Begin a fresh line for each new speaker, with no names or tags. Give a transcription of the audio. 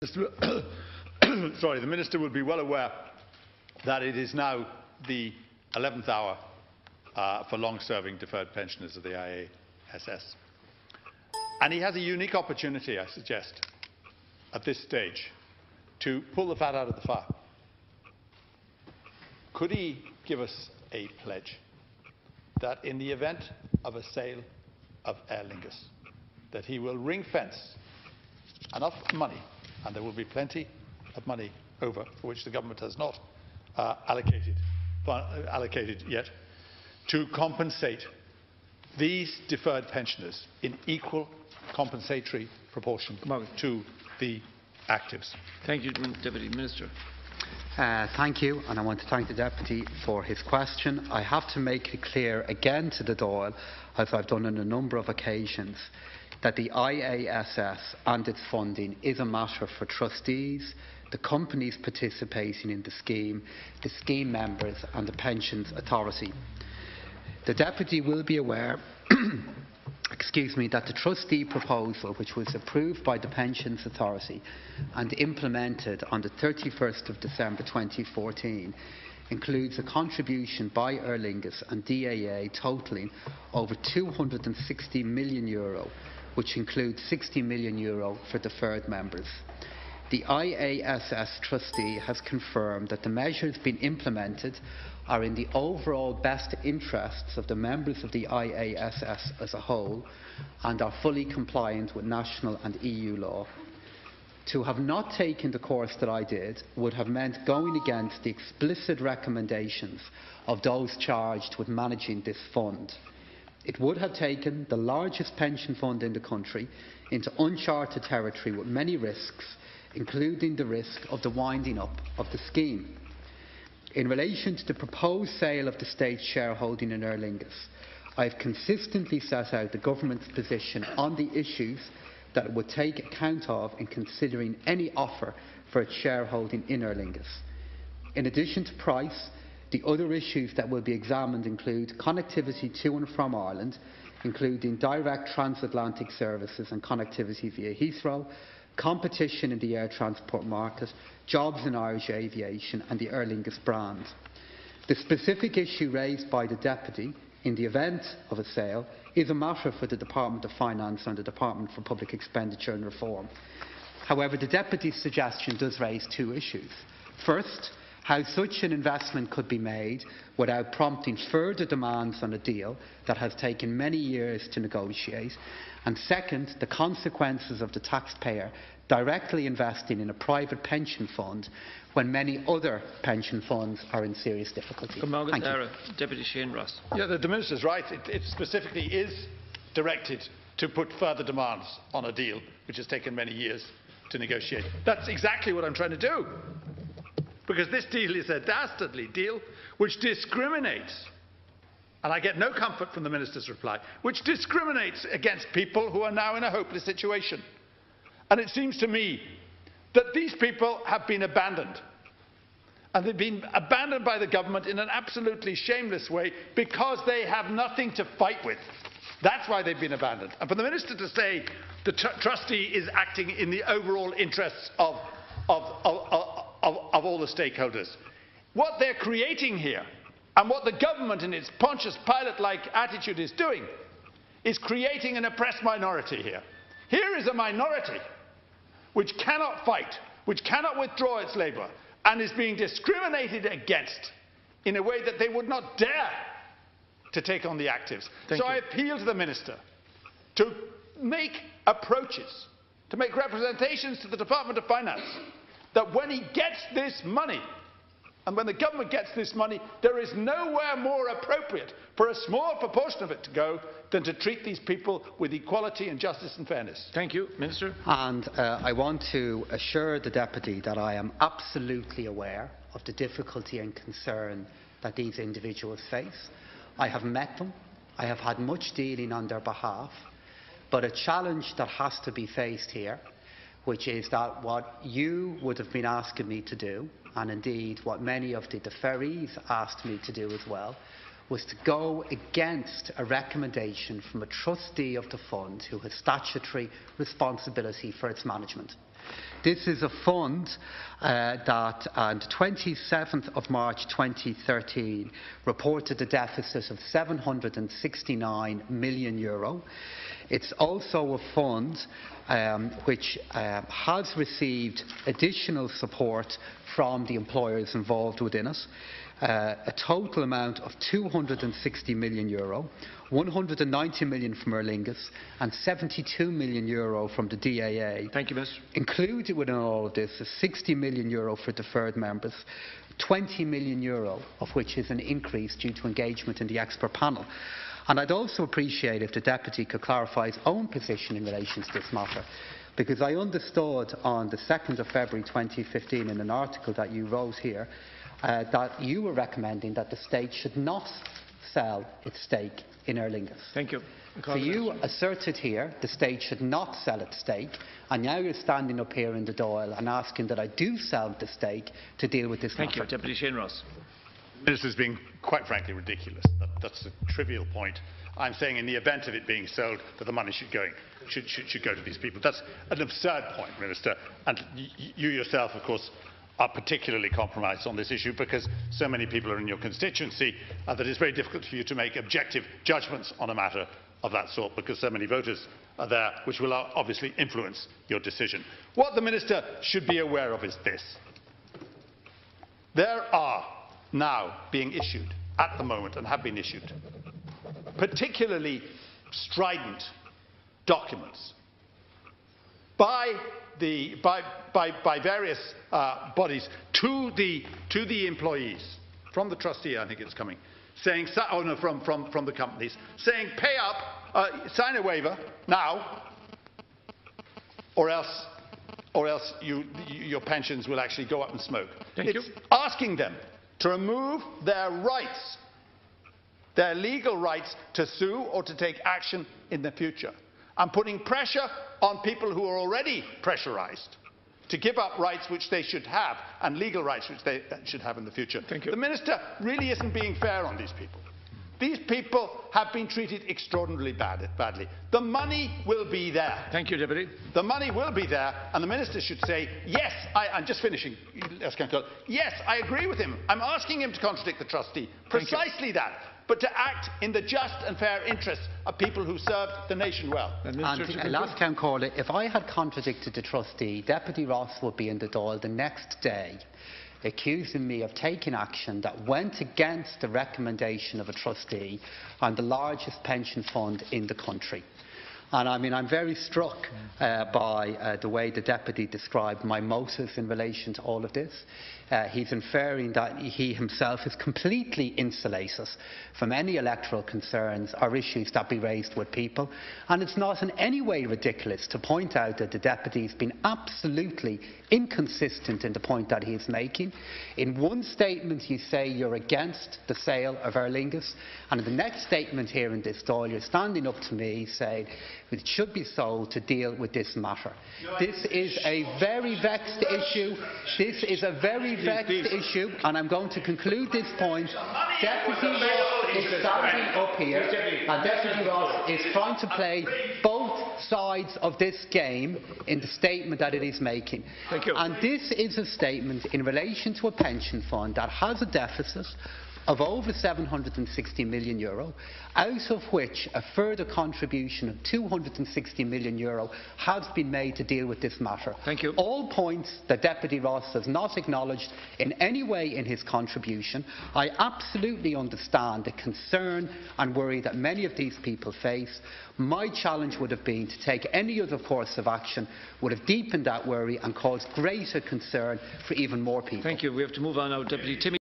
Sorry, the Minister will be well aware that it is now the 11th hour for long-serving deferred pensioners of the IASS. And he has a unique opportunity, I suggest, at this stage, to pull the fat out of the fire. Could he give us a pledge that in the event of a sale of Aer Lingus, that he will ring-fence enough money, and there will be plenty of money over for which the government has not allocated yet, to compensate these deferred pensioners in equal compensatory proportion to the actives?
Thank you, Deputy Minister.
Thank you, and I want to thank the Deputy for his question. I have to make it clear again to the Dáil, as I've done on a number of occasions, that the IASS and its funding is a matter for trustees, the companies participating in the scheme members and the Pensions Authority. The Deputy will be aware that the trustee proposal, which was approved by the Pensions Authority and implemented on the 31st of December 2014, includes a contribution by Aer Lingus and DAA totalling over €260 million, which includes €60 million for deferred members. The IASS trustee has confirmed that the measures being implemented are in the overall best interests of the members of the IASS as a whole and are fully compliant with national and EU law. To have not taken the course that I did would have meant going against the explicit recommendations of those charged with managing this fund. It would have taken the largest pension fund in the country into uncharted territory with many risks, including the risk of the winding up of the scheme. In relation to the proposed sale of the state's shareholding in Aer Lingus, I have consistently set out the government's position on the issues that it would take account of in considering any offer for its shareholding in Aer Lingus. In addition to price, the other issues that will be examined include connectivity to and from Ireland, including direct transatlantic services and connectivity via Heathrow, competition in the air transport market, jobs in Irish aviation and the Aer Lingus brand. The specific issue raised by the Deputy in the event of a sale is a matter for the Department of Finance and the Department for Public Expenditure and Reform. However, the Deputy's suggestion does raise two issues. First, how such an investment could be made without prompting further demands on a deal that has taken many years to negotiate, and second, the consequences of the taxpayer directly investing in a private pension fund when many other pension funds are in serious difficulty. Thank you.
Deputy Shane Ross.
Yeah, the Minister is right. It specifically is directed to put further demands on a deal which has taken many years to negotiate. That's exactly what I'm trying to do. Because this deal is a dastardly deal which discriminates, and I get no comfort from the Minister's reply, which discriminates against people who are now in a hopeless situation. And it seems to me that these people have been abandoned. And they've been abandoned by the government in an absolutely shameless way because they have nothing to fight with. That's why they've been abandoned. And for the Minister to say the trustee is acting in the overall interests of all the stakeholders. What they're creating here, and what the government in its Pontius Pilate-like attitude is doing, is creating an oppressed minority here. Here is a minority which cannot fight, which cannot withdraw its labour, and is being discriminated against in a way that they would not dare to take on the actives. So I appeal to the Minister to make approaches, to make representations to the Department of Finance, that when he gets this money, and when the government gets this money, there is nowhere more appropriate for a small proportion of it to go than to treat these people with equality and justice and fairness.
Thank you. Minister.
And I want to assure the Deputy that I am absolutely aware of the difficulty and concern that these individuals face. I have met them. I have had much dealing on their behalf. But a challenge that has to be faced here, which is that what you would have been asking me to do, and indeed what many of the deferrees asked me to do as well, was to go against a recommendation from a trustee of the fund who has statutory responsibility for its management. This is a fund that on the 27th of March 2013 reported a deficit of €769 million. It's also a fund which has received additional support from the employers involved within it. A total amount of €260 million, €190 million from Aer Lingus and €72 million from the DAA.
Thank you, Minister.
Included within all of this is €60 million for deferred members, €20 million of which is an increase due to engagement in the expert panel. And I'd also appreciate if the Deputy could clarify his own position in relation to this matter, because I understood on the 2nd of February 2015 in an article that you wrote here that you were recommending that the state should not sell its stake in Aer Lingus.
Thank you.
So you asserted here the state should not sell its stake, and now you're standing up here in the Dáil and asking that I do sell the stake to deal with this matter.
Thank you. Deputy Shane Ross.
The Minister is being quite frankly ridiculous. That's a trivial point. I'm saying in the event of it being sold that the money should go to these people. That's an absurd point, Minister. And you yourself, of course, are particularly compromised on this issue because so many people are in your constituency that it's very difficult for you to make objective judgments on a matter of that sort because so many voters are there, which will obviously influence your decision. What the Minister should be aware of is this. There are now being issued, at the moment, and have been issued, particularly strident documents by various bodies to the employees, from the trustee, I think it's coming, saying, oh no, from the companies, saying pay up, sign a waiver now, or else your pensions will actually go up in smoke. It's asking them to remove their rights, their legal rights to sue or to take action in the future, and putting pressure on people who are already pressurised to give up rights which they should have and legal rights which they should have in the future.
Thank you.
The Minister really isn't being fair on these people. These people have been treated extraordinarily badly. The money will be there.
Thank you, Deputy.
The money will be there, and the Minister should say, yes, I'm just finishing. Yes, I agree with him. I'm asking him to contradict the trustee. Precisely that. But to act in the just and fair interests of people who served the nation well.
And last count caller, if I had contradicted the trustee, Deputy Ross would be in the Dáil the next day accusing me of taking action that went against the recommendation of a trustee on the largest pension fund in the country. And I mean, I'm very struck by the way the Deputy described my motives in relation to all of this. He's inferring that he himself is completely insulated from any electoral concerns or issues that be raised with people. And it's not in any way ridiculous to point out that the Deputy has been absolutely inconsistent in the point that he is making. In one statement you say you're against the sale of Aer Lingus, and in the next statement here in this Dáil you're standing up to me saying it should be sold to deal with this matter. This is a very vexed issue. This is a very vexed issue, and I'm going to conclude this point. Deputy Ross is standing up here, and Deputy Ross is trying to play both sides of this game in the statement that it is making.
Thank you.
And this is a statement in relation to a pension fund that has a deficit of over €760 million, out of which a further contribution of €260 million has been made to deal with this matter.
Thank you.
All points that Deputy Ross has not acknowledged in any way in his contribution. I absolutely understand the concern and worry that many of these people face. My challenge would have been to take any other course of action, would have deepened that worry and caused greater concern for even more people.
Thank you. We have to move on now. Deputy Timmy.